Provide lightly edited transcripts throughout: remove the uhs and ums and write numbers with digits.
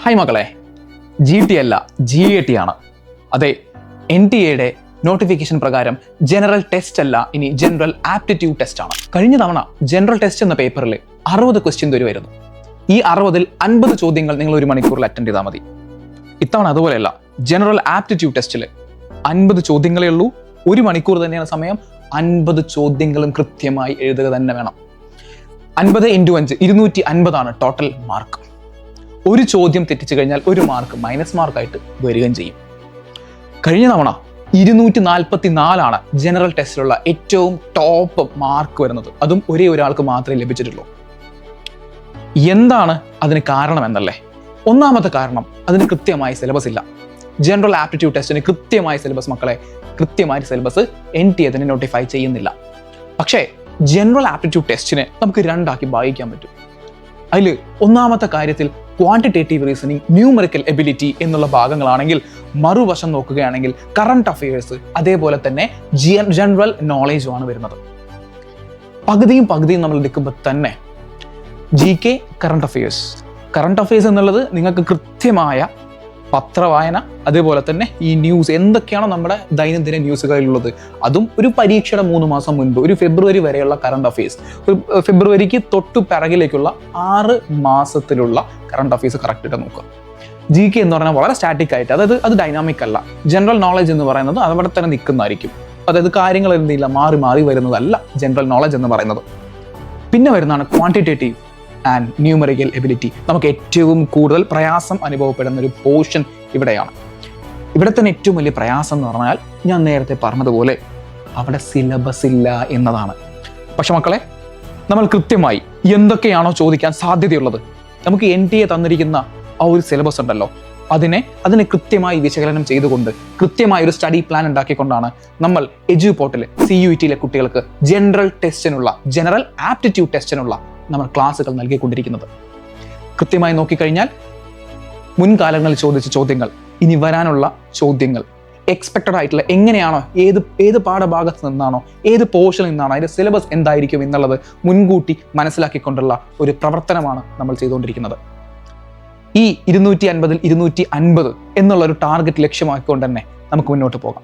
Hi മക്കളെ, GT അല്ല GAT ആണ്. അതെ, NTA നോട്ടിഫിക്കേഷൻ പ്രകാരം ജനറൽ ടെസ്റ്റ് അല്ല, ഇനി ജനറൽ ആപ്റ്റിറ്റ്യൂഡ് ടെസ്റ്റ് ആണ്. കഴിഞ്ഞ തവണ ജനറൽ ടെസ്റ്റ് എന്ന പേപ്പറിൽ 60 ക്വസ്റ്റ്യൻ വരുമായിരുന്നു. ഈ 60-ൽ 50 ചോദ്യങ്ങൾ നിങ്ങൾ ഒരു മണിക്കൂറിൽ അറ്റൻഡ് ചെയ്താൽ മതി. ഇത്തവണ അതുപോലെയല്ല. ജനറൽ ആപ്റ്റിറ്റ്യൂഡ് ടെസ്റ്റിൽ 50 ചോദ്യങ്ങളേ ഉള്ളൂ. ഒരു മണിക്കൂർ തന്നെയാണ് സമയം. 50 ചോദ്യങ്ങളും കൃത്യമായി എഴുതുക തന്നെ വേണം. 50 × 5 250 ആണ് ടോട്ടൽ മാർക്ക്. ഒരു ചോദ്യം തെറ്റിച്ചു കഴിഞ്ഞാൽ ഒരു മാർക്ക് മൈനസ് മാർക്കായിട്ട് വരികയും ചെയ്യും. കഴിഞ്ഞ തവണ 244 ജനറൽ ടെസ്റ്റിലുള്ള ഏറ്റവും ടോപ്പ് മാർക്ക് വരുന്നത്. അതും ഒരേ ഒരാൾക്ക് മാത്രമേ ലഭിച്ചിട്ടുള്ളൂ. എന്താണ് അതിന് കാരണം എന്നല്ലേ? ഒന്നാമത്തെ കാരണം, അതിന് കൃത്യമായ സിലബസ് ഇല്ല. ജനറൽ ആപ്റ്റിറ്റ്യൂഡ് ടെസ്റ്റിന് കൃത്യമായ സിലബസ്, മക്കളെ, കൃത്യമായ സിലബസ് NTA തന്നെ നോട്ടിഫൈ ചെയ്യുന്നില്ല. പക്ഷേ ജനറൽ ആപ്റ്റിറ്റ്യൂഡ് ടെസ്റ്റിനെ നമുക്ക് രണ്ടാക്കി ഭാഗിക്കാൻ പറ്റും. അതിൽ ഒന്നാമത്തെ കാര്യത്തിൽ ക്വാണ്ടിറ്റേറ്റീവ് റീസണിങ്, ന്യൂമറിക്കൽ എബിലിറ്റി എന്നുള്ള ഭാഗങ്ങളാണെങ്കിൽ, മറുവശം നോക്കുകയാണെങ്കിൽ കറണ്ട് അഫയേഴ്സ്, അതേപോലെ തന്നെ ജനറൽ നോളേജുമാണ് വരുന്നത്. പകുതിയും നമ്മൾ എടുക്കുമ്പോൾ തന്നെ GK, കറണ്ട് അഫയേഴ്സ് എന്നുള്ളത് നിങ്ങൾക്ക് കൃത്യമായ പത്രവായന, അതേപോലെ തന്നെ ഈ ന്യൂസ് എന്തൊക്കെയാണോ നമ്മുടെ ദൈനംദിന ന്യൂസുകളിലുള്ളത്, അതും ഒരു പരീക്ഷയുടെ 3 മാസം മുൻപ്, ഒരു ഫെബ്രുവരി വരെയുള്ള കറണ്ട് അഫയേഴ്സ്, ഒരു ഫെബ്രുവരിക്ക് തൊട്ടു പിറകിലേക്കുള്ള 6 മാസത്തിലുള്ള കറണ്ട് അഫയേഴ്സ് കറക്റ്റ് ആയിട്ട് നോക്കുക. GK എന്ന് പറഞ്ഞാൽ വളരെ സ്റ്റാറ്റിക് ആയിട്ട്, അതായത് അത് ഡൈനാമിക് അല്ല. ജനറൽ നോളജ് എന്ന് പറയുന്നത് അവിടെ തന്നെ നിൽക്കുന്നതായിരിക്കും. അതായത് കാര്യങ്ങൾ എന്തില്ല, മാറി വരുന്നതല്ല ജനറൽ നോളജ് എന്ന് പറയുന്നത്. പിന്നെ വരുന്നതാണ് ക്വാണ്ടിറ്റേറ്റീവ് ആൻഡ് ന്യൂമറിക്കൽ എബിലിറ്റി. നമുക്ക് ഏറ്റവും കൂടുതൽ പ്രയാസം അനുഭവപ്പെടുന്ന ഒരു പോർഷൻ ഇവിടെയാണ്. ഇവിടെ തന്നെ ഏറ്റവും വലിയ പ്രയാസം എന്ന് പറഞ്ഞാൽ, ഞാൻ നേരത്തെ പറഞ്ഞതുപോലെ അവിടെ സിലബസ് ഇല്ല എന്നതാണ്. പക്ഷെ മക്കളെ, നമ്മൾ കൃത്യമായി എന്തൊക്കെയാണോ ചോദിക്കാൻ സാധ്യതയുള്ളത്, നമുക്ക് NTA തന്നിരിക്കുന്ന ആ ഒരു സിലബസ് ഉണ്ടല്ലോ, അതിനെ കൃത്യമായി വിശകലനം ചെയ്തുകൊണ്ട് കൃത്യമായ ഒരു സ്റ്റഡി പ്ലാൻ ഉണ്ടാക്കിക്കൊണ്ടാണ് നമ്മൾ എഡ്യൂപോർട്ടിൽ CUET കുട്ടികൾക്ക് ജനറൽ ആപ്റ്റിറ്റ്യൂഡ് ടെസ്റ്റിനുള്ള നമ്മൾ ക്ലാസ്സുകൾ നൽകിക്കൊണ്ടിരിക്കുന്നത്. കൃത്യമായി നോക്കിക്കഴിഞ്ഞാൽ മുൻകാലങ്ങളിൽ ചോദിച്ച ചോദ്യങ്ങൾ, ഇനി വരാനുള്ള ചോദ്യങ്ങൾ, എക്സ്പെക്റ്റഡ് ആയിട്ടുള്ള എങ്ങനെയാണോ, ഏത് പാഠഭാഗത്ത് നിന്നാണോ, ഏത് പോർഷനിൽ നിന്നാണോ, അതിൻ്റെ സിലബസ് എന്തായിരിക്കും എന്നുള്ളത് മുൻകൂട്ടി മനസ്സിലാക്കിക്കൊണ്ടുള്ള ഒരു പ്രവർത്തനമാണ് നമ്മൾ ചെയ്തുകൊണ്ടിരിക്കുന്നത്. ഈ 250-ൽ 250 എന്നുള്ള ഒരു ടാർഗറ്റ് ലക്ഷ്യമാക്കിക്കൊണ്ട് തന്നെ നമുക്ക് മുന്നോട്ട് പോകാം.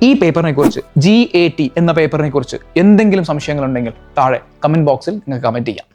ഈ പേപ്പറിനെ കുറിച്ച്, GAT എന്ന പേപ്പറിനെ കുറിച്ച് എന്തെങ്കിലും സംശയങ്ങളുണ്ടെങ്കിൽ താഴെ കമന്റ് ബോക്സിൽ നിങ്ങൾക്ക് കമന്റ് ചെയ്യാം.